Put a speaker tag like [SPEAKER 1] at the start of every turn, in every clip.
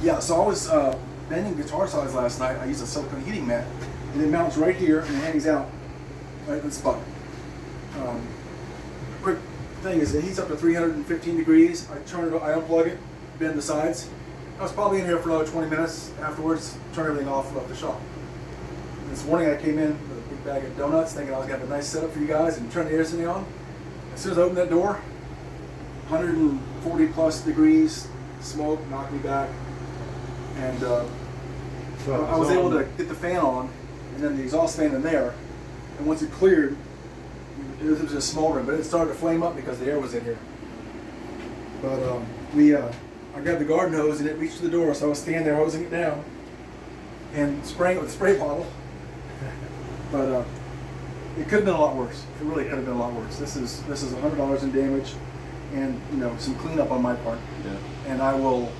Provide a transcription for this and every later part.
[SPEAKER 1] Yeah, so I was bending guitar sides last night. I used a silicone heating mat, and it mounts right here and it hangs out right in the spot. Quick thing is, it heats up to 315 degrees. I turn it, I unplug it, bend the sides. I was probably in here for another 20 minutes afterwards, turn everything off, left the shop. This morning I came in with a big bag of donuts, thinking I was going to have a nice setup for you guys, and turn the air conditioning on. As soon as I opened that door, 140 plus degrees, smoke knocked me back, and
[SPEAKER 2] So
[SPEAKER 1] I was able to get the fan on, and then the exhaust fan in there, and once it cleared, it was just smoldering, but it started to flame up because the air was in here. But I grabbed the garden hose and it reached to the door, so I was standing there hosing it down and spraying it with a spray bottle. But it could have been a lot worse. It really could have been a lot worse. This is $100 in damage, and some cleanup on my part.
[SPEAKER 3] Yeah.
[SPEAKER 1] And I will,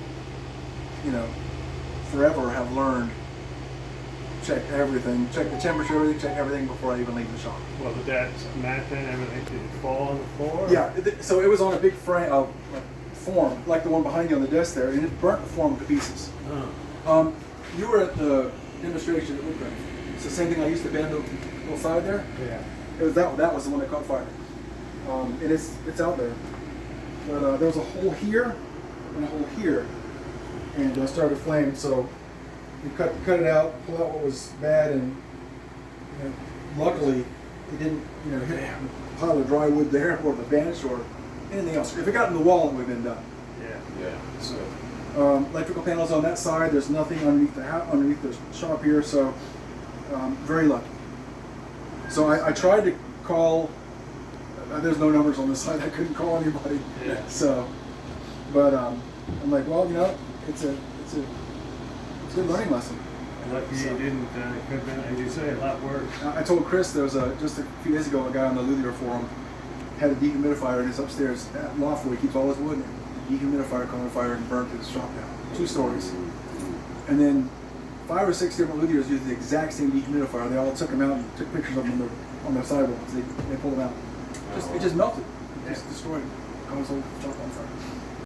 [SPEAKER 1] forever have learned. Check everything, check the temperature, everything, check everything before I even leave the shop.
[SPEAKER 2] Well, did that mat and everything, did it fall on the floor?
[SPEAKER 1] Yeah, so it was on a big frame, form, like the one behind you on the desk there, and it burnt the form to pieces.
[SPEAKER 2] Oh.
[SPEAKER 1] You were at the demonstration at Woodcraft. It's the same thing I used to bend the little side there.
[SPEAKER 2] Yeah.
[SPEAKER 1] It was that was the one that caught fire. And it's out there. But there was a hole here and a hole here, and it started to flame. So we cut it out, pull out what was bad, and luckily it didn't hit a pile of dry wood there or the bench or anything else. If it got in the wall, it would have been done.
[SPEAKER 2] Yeah.
[SPEAKER 3] Yeah. So
[SPEAKER 1] Electrical panels on that side. There's nothing underneath the shop here, so very lucky. So I tried to call. There's no numbers on this side. I couldn't call anybody.
[SPEAKER 2] Yeah.
[SPEAKER 1] So, but I'm like, well, it's a good learning lesson.
[SPEAKER 2] Lucky you didn't, could have been, as you say, a lot worse.
[SPEAKER 1] I told Chris there was just a few days ago, a guy on the Luthier forum had a dehumidifier in his upstairs loft where he keeps all his wood. The dehumidifier caught on fire and burnt his shop down. 2 stories. And then 5 or 6 different Luthiers used the exact same dehumidifier. They all took them out and took pictures of them on their sidewalks. They pulled them out. It just melted. It just destroyed. Caused the whole shop on fire.